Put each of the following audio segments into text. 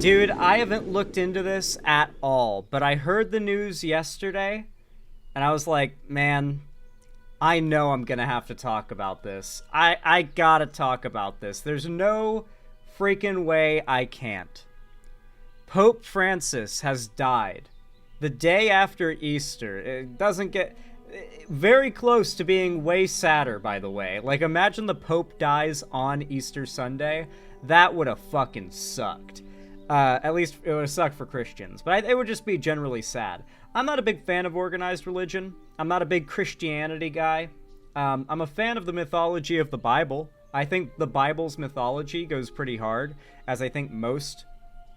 Dude, I haven't looked into this at all, but I heard the news yesterday, and I was like, man, I know I'm gonna have to talk about this. I gotta talk about this. There's no freaking way I can't. Pope Francis has died the day after Easter. It doesn't get very close to being way sadder, by the way. Like, imagine the Pope dies on Easter Sunday. That would have fucking sucked. At least it would have sucked for Christians. But it would just be generally sad. I'm not a big fan of organized religion. I'm not a big Christianity guy. I'm a fan of the mythology of the Bible. I think the Bible's mythology goes pretty hard, as I think most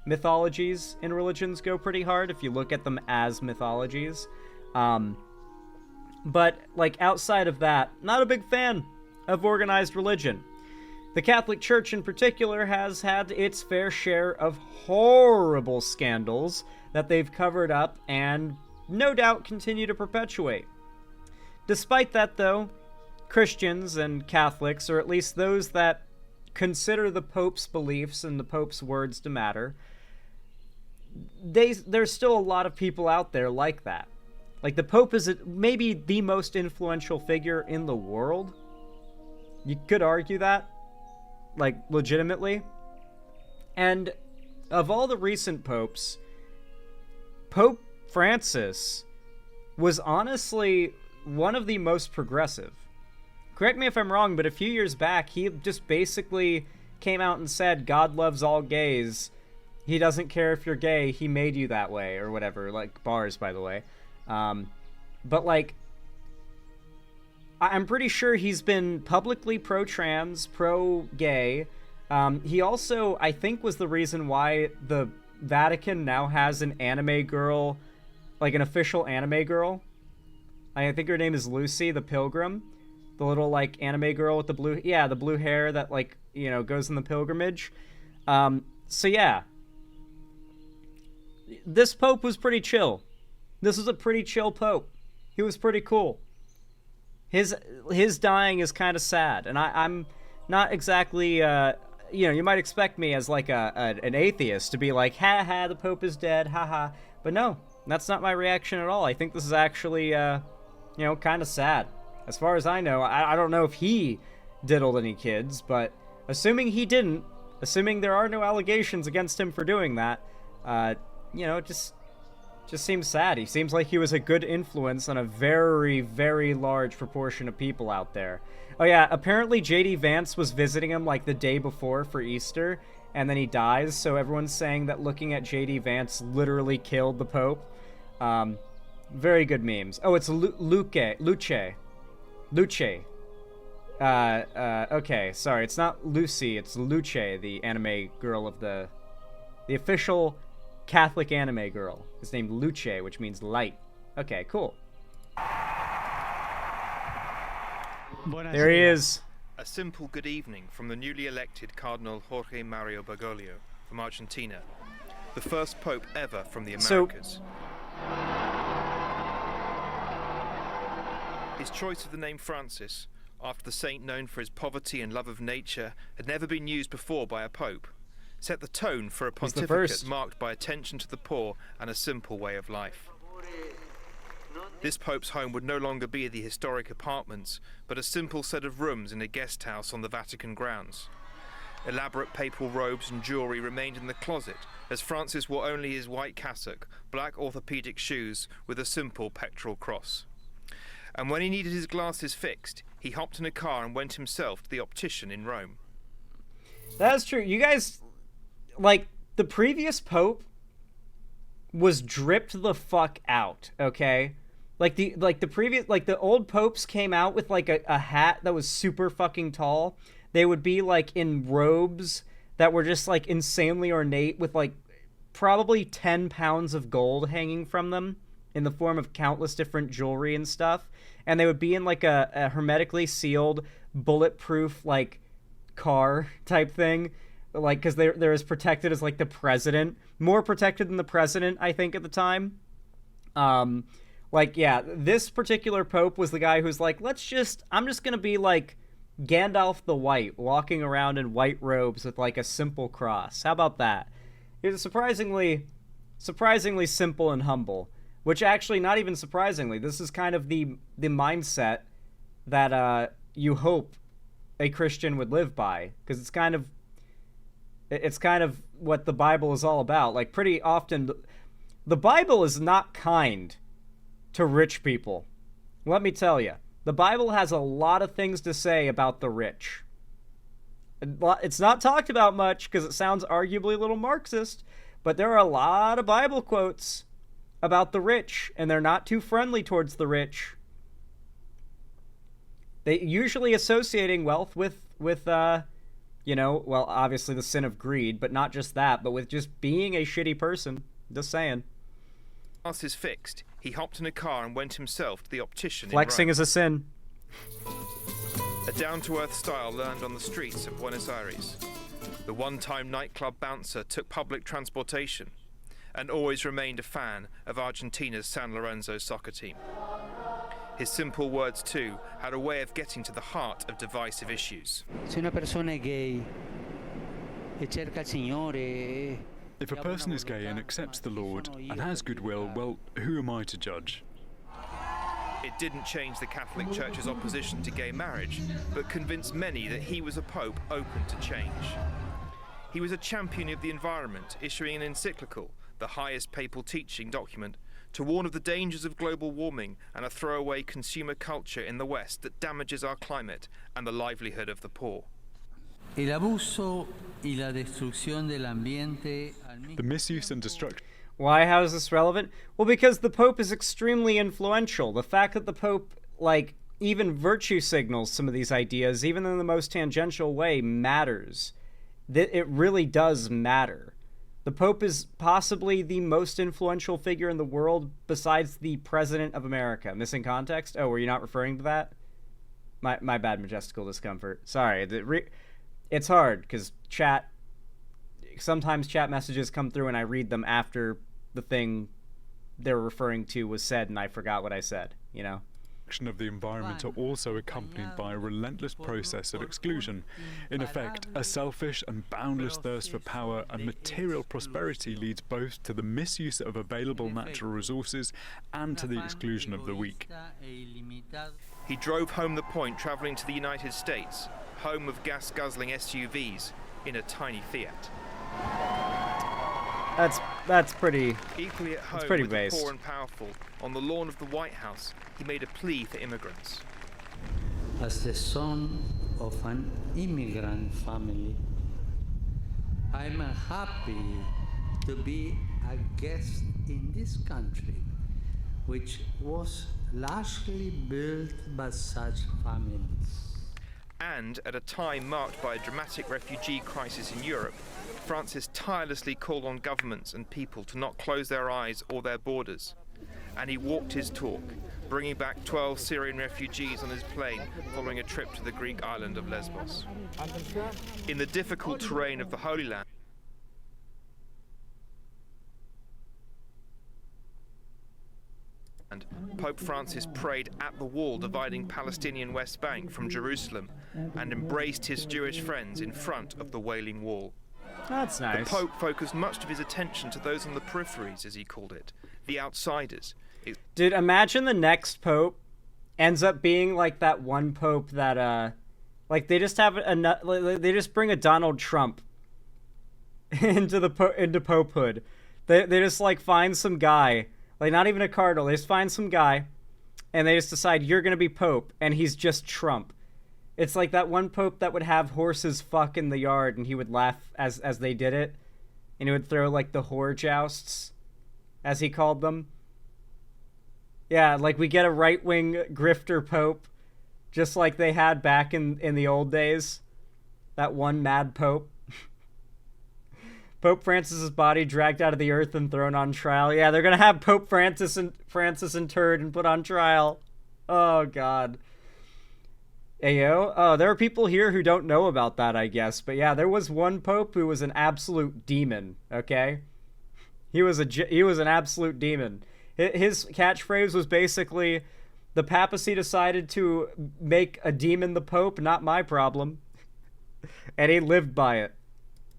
mythologies in religions go pretty hard if you look at them as mythologies. But, like, outside of that, not a big fan of organized religion. The Catholic Church in particular has had its fair share of horrible scandals that they've covered up and no doubt continue to perpetuate. Despite that, though, Christians and Catholics, or at least those that consider the Pope's beliefs and the Pope's words to matter, there's still a lot of people out there like that. Like, the Pope is maybe the most influential figure in the world. You could argue that, like, legitimately. And of all the recent popes, Pope Francis was honestly one of the most progressive. Correct me if I'm wrong, but a few years back, he just basically came out and said, God loves all gays. He doesn't care if you're gay. He made you that way, or whatever. Like, bars, by the way. But, like, I'm pretty sure he's been publicly pro-trans, pro-gay. He also, I think, was the reason why the Vatican now has an anime girl, like an official anime girl. I think her name is Lucy, the Pilgrim. The little, like, anime girl with the blue hair that, like, you know, goes in the pilgrimage. So, yeah. This Pope was pretty chill. This was a pretty chill Pope. He was pretty cool. His dying is kind of sad, and I'm not exactly, you might expect me as, like, an atheist to be like, ha ha, the Pope is dead, ha ha. But no, that's not my reaction at all. I think this is actually, kind of sad. As far as I know, I don't know if he diddled any kids, but assuming he didn't, assuming there are no allegations against him for doing that, it just seems sad. He seems like he was a good influence on a very, very large proportion of people out there. Oh yeah, apparently J.D. Vance was visiting him like the day before for Easter, and then he dies, so everyone's saying that looking at J.D. Vance literally killed the Pope. Very good memes. Oh, it's Luce. Okay, sorry, it's not Lucy, it's Luce, the anime girl of the official Catholic anime girl. Is named Luce, which means light. Okay, cool. There he is. A simple good evening from the newly elected Cardinal Jorge Mario Bergoglio from Argentina, the first pope ever from the Americas. His choice of the name Francis, after the saint known for his poverty and love of nature, had never been used before by a pope, set the tone for a pontificate marked by attention to the poor and a simple way of life. This pope's home would no longer be the historic apartments, but a simple set of rooms in a guest house on the Vatican grounds. Elaborate papal robes and jewellery remained in the closet, as Francis wore only his white cassock, black orthopedic shoes with a simple pectoral cross. And when he needed his glasses fixed, he hopped in a car and went himself to the optician in Rome. That's true. You guys, like, the previous pope was dripped the fuck out, okay? The old popes came out with, like, a hat that was super fucking tall. They would be, like, in robes that were just, like, insanely ornate with, like, probably 10 pounds of gold hanging from them in the form of countless different jewelry and stuff. And they would be in, like, a hermetically sealed, bulletproof, like, car type thing. Like, because they're as protected as, like, the president. More protected than the president, I think, at the time. This particular pope was the guy who's like, I'm just gonna be, like, Gandalf the White, walking around in white robes with, like, a simple cross. How about that? He was surprisingly simple and humble. Which actually, not even surprisingly, this is kind of the mindset that you hope a Christian would live by, because it's kind of what the Bible is all about. Like, pretty often, the Bible is not kind to rich people. Let me tell you, the Bible has a lot of things to say about the rich. It's not talked about much because it sounds arguably a little Marxist, but there are a lot of Bible quotes about the rich, and they're not too friendly towards the rich. They usually associating wealth with well, obviously the sin of greed, but not just that, but with just being a shitty person. Just saying. Once is fixed, he hopped in a car and went himself to the optician. Flexing is a sin. A down-to-earth style learned on the streets of Buenos Aires. The one-time nightclub bouncer took public transportation and always remained a fan of Argentina's San Lorenzo soccer team. His simple words, too, had a way of getting to the heart of divisive issues. If a person is gay and accepts the Lord and has goodwill, well, who am I to judge? It didn't change the Catholic Church's opposition to gay marriage, but convinced many that he was a pope open to change. He was a champion of the environment, issuing an encyclical, the highest papal teaching document, to warn of the dangers of global warming and a throwaway consumer culture in the West that damages our climate and the livelihood of the poor. The misuse and destruction. Why? How is this relevant? Well, because the Pope is extremely influential. The fact that the Pope, even virtue signals some of these ideas, even in the most tangential way, matters. It really does matter. The Pope is possibly the most influential figure in the world besides the President of America. Missing context? Oh, were you not referring to that? My bad, majestical discomfort. Sorry. It's hard, because sometimes chat messages come through and I read them after the thing they're referring to was said and I forgot what I said, Of the environment are also accompanied by a relentless process of exclusion. In effect, a selfish and boundless thirst for power and material prosperity leads both to the misuse of available natural resources and to the exclusion of the weak. He drove home the point travelling to the United States, home of gas-guzzling SUVs, in a tiny Fiat. That's pretty. Equally at home pretty with based. the poor and powerful, on the lawn of the White House, he made a plea for immigrants. As the son of an immigrant family, I'm happy to be a guest in this country, which was largely built by such families. And at a time marked by a dramatic refugee crisis in Europe, Francis tirelessly called on governments and people to not close their eyes or their borders. And he walked his talk, bringing back 12 Syrian refugees on his plane following a trip to the Greek island of Lesbos. In the difficult terrain of the Holy Land, Pope Francis prayed at the wall dividing Palestinian West Bank from Jerusalem and embraced his Jewish friends in front of the Wailing Wall. That's nice. The Pope focused much of his attention to those on the peripheries, as he called it, the outsiders. Dude, imagine the next Pope ends up being like that one Pope that, they just have they just bring a Donald Trump into Popehood. They just, find some guy, not even a cardinal, they just find some guy, and they just decide, you're gonna be Pope, and he's just Trump. It's like that one Pope that would have horses fuck in the yard, and he would laugh as they did it, and he would throw, the whore jousts, as he called them. Yeah, we get a right-wing grifter Pope, just like they had back in the old days. That one mad Pope. Pope Francis's body dragged out of the earth and thrown on trial. Yeah, they're gonna have Pope Francis interred and put on trial. Oh, God. Ayo. Oh, there are people here who don't know about that, I guess. But yeah, there was one Pope who was an absolute demon, okay? He was an absolute demon. His catchphrase was basically, the papacy decided to make a demon the Pope, not my problem. And he lived by it.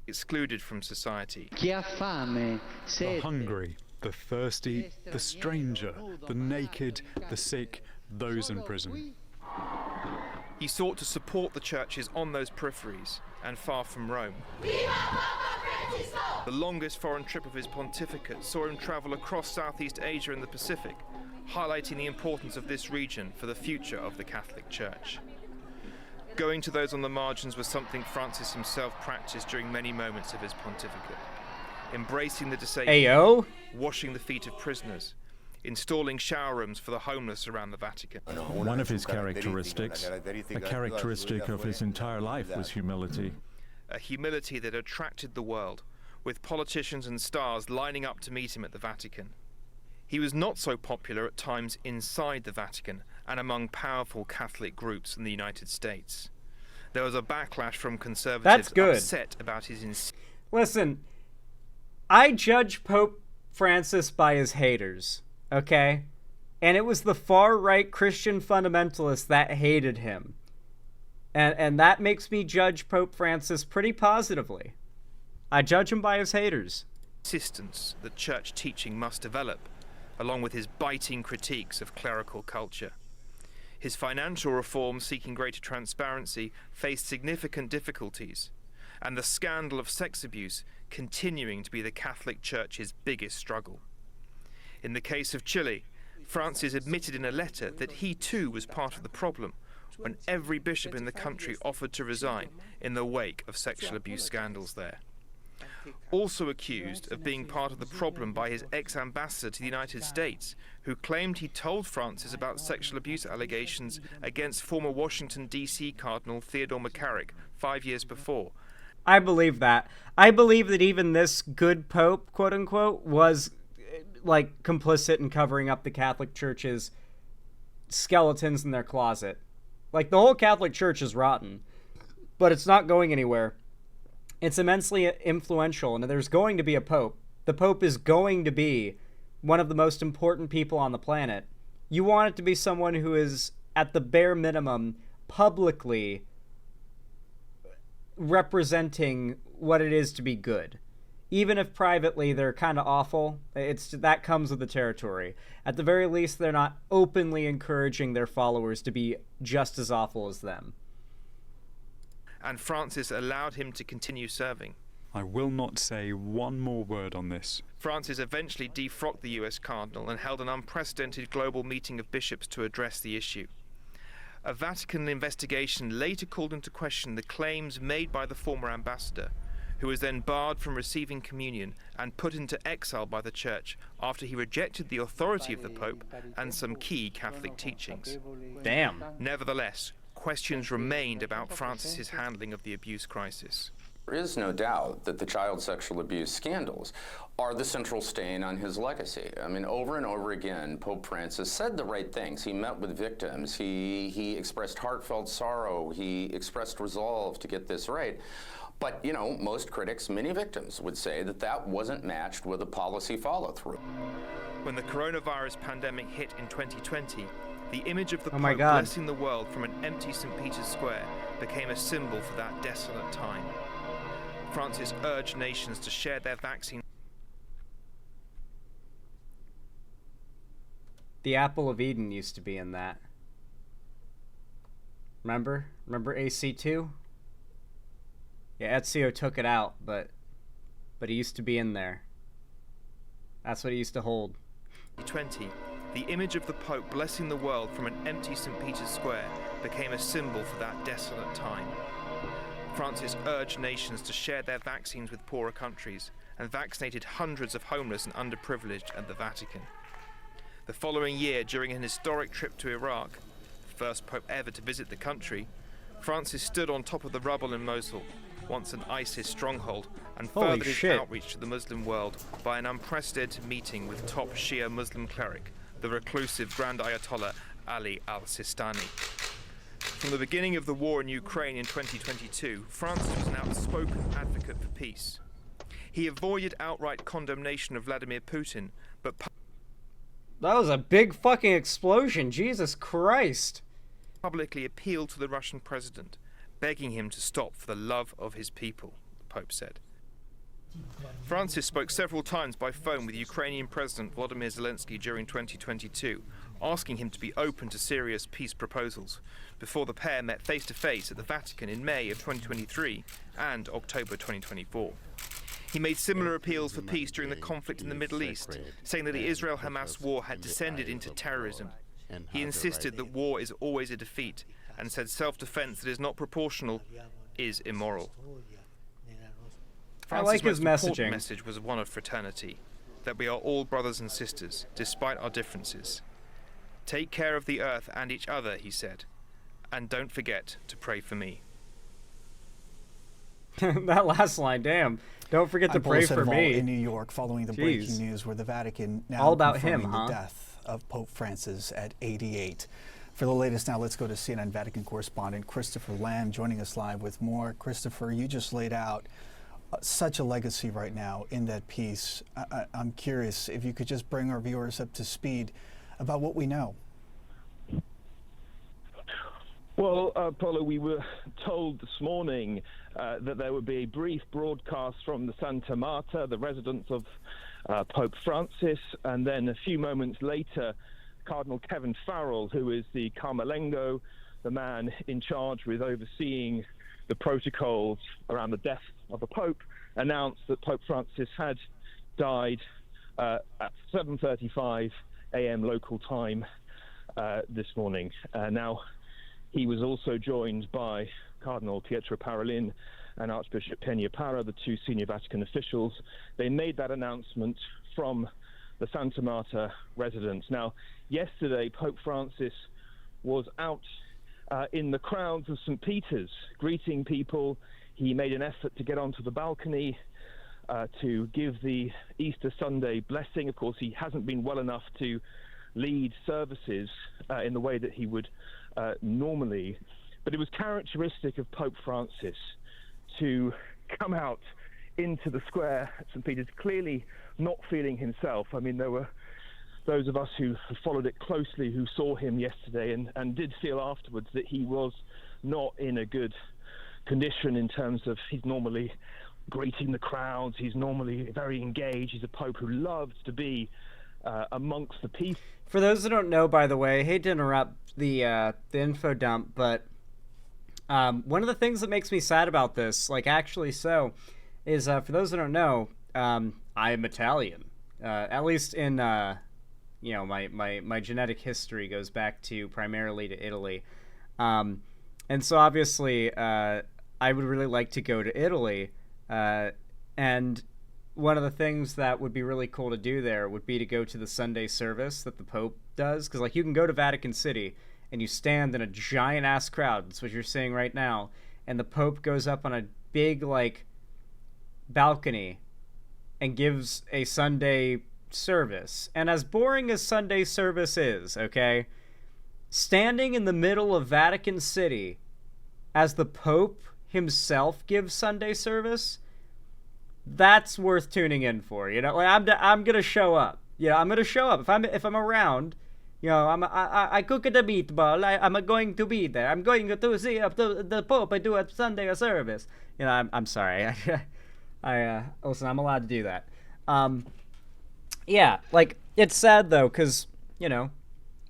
excluded from society. The hungry, the thirsty, the stranger, the naked, the sick, those in prison. He sought to support the churches on those peripheries and far from Rome. The longest foreign trip of his pontificate saw him travel across Southeast Asia and the Pacific, highlighting the importance of this region for the future of the Catholic Church. Going to those on the margins was something Francis himself practiced during many moments of his pontificate. Embracing the disabled, washing the feet of prisoners, installing shower rooms for the homeless around the Vatican. One of his characteristics, a characteristic of his entire life, was humility. A humility that attracted the world, with politicians and stars lining up to meet him at the Vatican. He was not so popular at times inside the Vatican and among powerful Catholic groups in the United States. There was a backlash from conservatives upset about his Listen, I judge Pope Francis by his haters, okay? And it was the far-right Christian fundamentalists that hated him. And that makes me judge Pope Francis pretty positively. I judge him by his haters. Insistence that church teaching must develop, along with his biting critiques of clerical culture. His financial reforms seeking greater transparency faced significant difficulties, and the scandal of sex abuse continuing to be the Catholic Church's biggest struggle. In the case of Chile, Francis admitted in a letter that he too was part of the problem when every bishop in the country offered to resign in the wake of sexual abuse scandals there. Also accused of being part of the problem by his ex-ambassador to the United States, who claimed he told Francis about sexual abuse allegations against former Washington, D.C. Cardinal Theodore McCarrick 5 years before. I believe that. I believe that even this good pope, quote-unquote, was, like, complicit in covering up the Catholic Church's skeletons in their closet. Like, the whole Catholic Church is rotten, but it's not going anywhere. It's immensely influential, and there's going to be a pope. The pope is going to be one of the most important people on the planet. You want it to be someone who is, at the bare minimum, publicly representing what it is to be good. Even if privately they're kind of awful, that comes with the territory. At the very least, they're not openly encouraging their followers to be just as awful as them. And Francis allowed him to continue serving. I will not say one more word on this. Francis eventually defrocked the US cardinal and held an unprecedented global meeting of bishops to address the issue. A Vatican investigation later called into question the claims made by the former ambassador, who was then barred from receiving communion and put into exile by the Church after he rejected the authority of the Pope and some key Catholic teachings. Damn. Nevertheless, questions remained about Francis's handling of the abuse crisis. There is no doubt that the child sexual abuse scandals are the central stain on his legacy. I mean, over and over again, Pope Francis said the right things. He met with victims. He expressed heartfelt sorrow. He expressed resolve to get this right. But, you know, most critics, many victims, would say that that wasn't matched with a policy follow-through. When the coronavirus pandemic hit in 2020, the image of the Pope God. blessing the world from an empty St. Peter's Square became a symbol for that desolate time. Francis urged nations to share their vaccine. The Apple of Eden used to be in that. Remember? Remember AC2? Yeah, Ezio took it out, but he used to be in there. That's what he used to hold. 2020, the image of the Pope blessing the world from an empty St. Peter's Square became a symbol for that desolate time. Francis urged nations to share their vaccines with poorer countries and vaccinated hundreds of homeless and underprivileged at the Vatican. The following year, during an historic trip to Iraq, the first Pope ever to visit the country, Francis stood on top of the rubble in Mosul, once an ISIS stronghold, and furthered his outreach to the Muslim world by an unprecedented meeting with top Shia Muslim cleric, the reclusive Grand Ayatollah Ali al-Sistani. From the beginning of the war in Ukraine in 2022, Francis was an outspoken advocate for peace. He avoided outright condemnation of Vladimir Putin, but that was a big fucking explosion, Jesus Christ. Publicly appealed to the Russian president, begging him to stop for the love of his people, the Pope said. Francis spoke several times by phone with Ukrainian President Volodymyr Zelensky during 2022, asking him to be open to serious peace proposals, before the pair met face-to-face at the Vatican in May of 2023 and October 2024. He made similar appeals for peace during the conflict in the Middle East, saying that the Israel-Hamas war had descended into terrorism. He insisted that war is always a defeat, and said self-defense that is not proportional is immoral. I like his Francis' most messaging. important message was one of fraternity, that we are all brothers and sisters, despite our differences. Take care of the earth and each other, he said, and don't forget to pray for me. That last line, damn. Don't forget to pray for me. In New York, following the breaking news where the Vatican now all about confirming him, huh? the death of Pope Francis at 88. For the latest now, let's go to CNN Vatican correspondent Christopher Lamb joining us live with more. Christopher, you just laid out such a legacy right now in that piece. I'm curious if you could just bring our viewers up to speed about what we know. Well, Paulo, we were told this morning that there would be a brief broadcast from the Santa Marta, the residence of Pope Francis, and then a few moments later, Cardinal Kevin Farrell, who is the Carmelengo, the man in charge with overseeing the protocols around the death of the Pope, announced that Pope Francis had died at 7:35 a.m. local time this morning. Now, he was also joined by Cardinal Pietro Parolin and Archbishop Peña-Parra, the two senior Vatican officials. They made that announcement from the Santa Marta residence. Now, yesterday, Pope Francis was out in the crowds of St. Peter's, greeting people. He made an effort to get onto the balcony to give the Easter Sunday blessing. Of course, he hasn't been well enough to lead services in the way that he would normally, but it was characteristic of Pope Francis to come out into the square at St. Peter's, clearly not feeling himself. I mean, there were those of us who followed it closely who saw him yesterday and did feel afterwards that he was not in a good condition in terms of he's normally greeting the crowds, he's normally very engaged, he's a pope who loves to be amongst the people. For those who don't know, by the way, I hate to interrupt the info dump, but one of the things that makes me sad about this, like actually so, is for those who don't know, I am Italian. At least in my genetic history goes back to primarily to Italy, and so obviously I would really like to go to Italy, and one of the things that would be really cool to do there would be to go to the Sunday service that the Pope does, because like you can go to Vatican City and you stand in a giant ass crowd, that's what you're seeing right now, and the Pope goes up on a big like balcony and gives a Sunday service. And as boring as Sunday service is, okay, standing in the middle of Vatican City as the Pope himself gives Sunday service, that's worth tuning in for. You know, like I'm gonna show up. Yeah, I'm gonna show up if I'm around. You know, I cook the meatball. I'm going to be there. I'm going to see the Pope. I do a Sunday service. You know, I'm sorry. I listen. I'm allowed to do that. Yeah, like it's sad though, cause you know,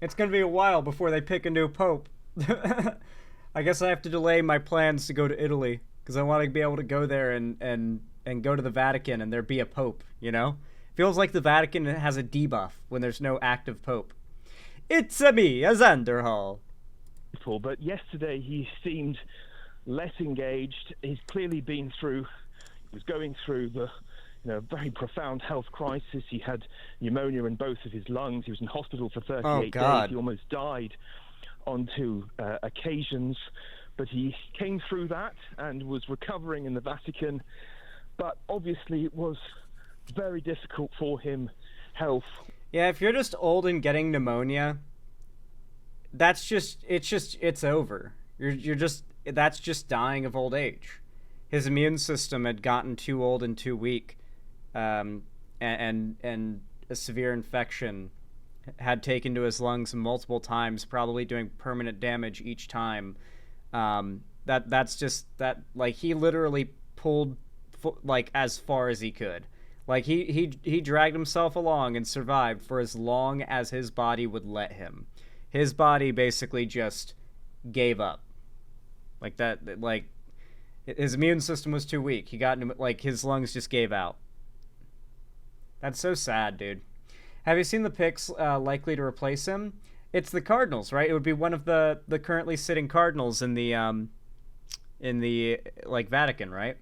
it's gonna be a while before they pick a new Pope. I guess I have to delay my plans to go to Italy because I want to be able to go there and go to the Vatican and there be a Pope, you know? Feels like the Vatican has a debuff when there's no active Pope. It's me, a Zanderhall. But yesterday he seemed less engaged. He's clearly been through, he was going through the very profound health crisis. He had pneumonia in both of his lungs. He was in hospital for 38 days. He almost died on two occasions. But he came through that and was recovering in the Vatican. But obviously it was very difficult for him, health. Yeah, if you're just old and getting pneumonia, it's over. That's just dying of old age. His immune system had gotten too old and too weak, and a severe infection had taken to his lungs multiple times, probably doing permanent damage each time. Like he literally pulled like as far as he could. Like he dragged himself along and survived for as long as his body would let him. His body basically just gave up. Like that, like his immune system was too weak. He got into, like, his lungs just gave out. That's so sad, dude. Have you seen the picks likely to replace him? It's the Cardinals, right? It would be one of the currently sitting Cardinals in the like Vatican, right?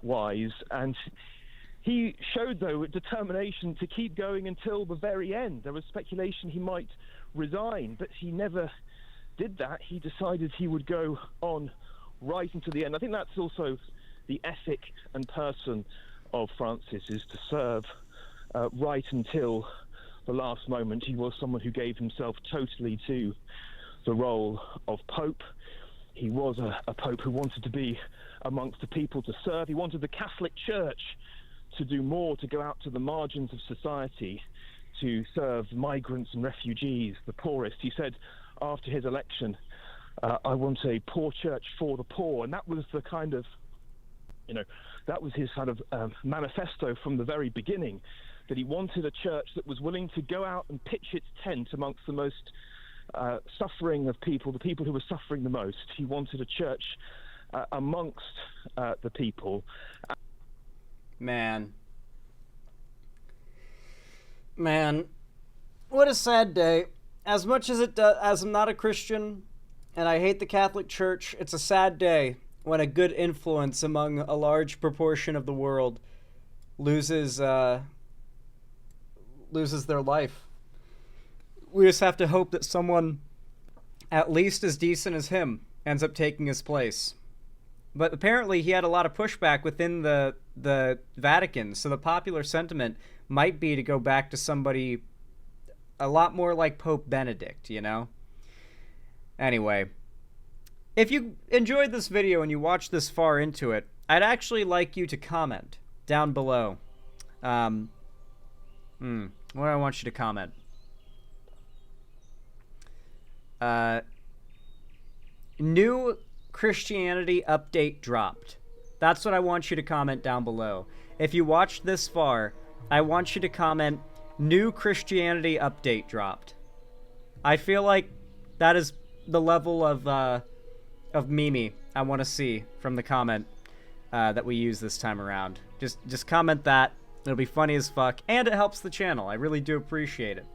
Wise, and he showed, though, determination to keep going until the very end. There was speculation he might resign, but he never did that. He decided he would go on right into the end. I think that's also the ethic and person of Francis, is to serve right until the last moment. He was someone who gave himself totally to the role of Pope. He was a Pope who wanted to be amongst the people, to serve. He wanted the Catholic Church to do more, to go out to the margins of society, to serve migrants and refugees, the poorest. He said after his election, I want a poor church for the poor. And that was the kind of, that was his kind of manifesto from the very beginning, that he wanted a church that was willing to go out and pitch its tent amongst the most suffering of people, the people who were suffering the most. He wanted a church amongst the people. Man, what a sad day. As much as as I'm not a Christian and I hate the Catholic Church, it's a sad day when a good influence among a large proportion of the world loses their life. We just have to hope that someone at least as decent as him ends up taking his place. But apparently he had a lot of pushback within the Vatican, so the popular sentiment might be to go back to somebody a lot more like Pope Benedict, Anyway, if you enjoyed this video and you watched this far into it, I'd actually like you to comment down below. What do I want you to comment? New Christianity update dropped. That's what I want you to comment down below. If you watched this far, I want you to comment, new Christianity update dropped. I feel like that is the level of Mimi I want to see from the comment that we use this time around. Just comment that. It'll be funny as fuck, and it helps the channel. I really do appreciate it.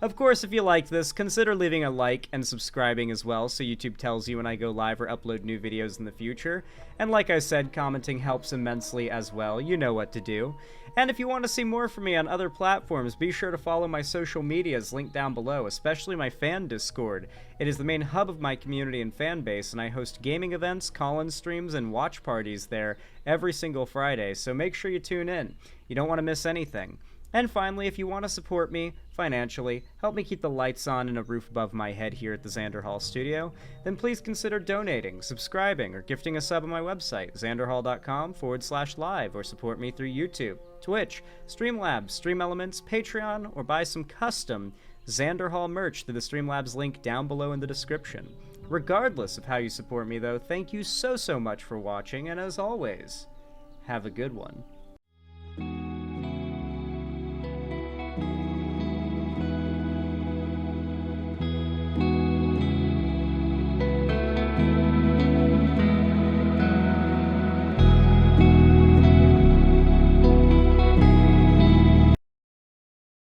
Of course, if you liked this, consider leaving a like and subscribing as well, so YouTube tells you when I go live or upload new videos in the future. And like I said, commenting helps immensely as well. You know what to do. And if you want to see more from me on other platforms, be sure to follow my social medias linked down below, especially my fan Discord. It is the main hub of my community and fan base, and I host gaming events, call-in streams, and watch parties there every single Friday, so make sure you tune in. You don't want to miss anything. And finally, if you want to support me financially, help me keep the lights on and a roof above my head here at the Xander Hall studio, then please consider donating, subscribing, or gifting a sub on my website, xanderhall.com/live, or support me through YouTube, Twitch, Streamlabs, Stream Elements, Patreon, or buy some custom Xander Hall merch through the Streamlabs link down below in the description. Regardless of how you support me though, thank you so much for watching, and as always, have a good one.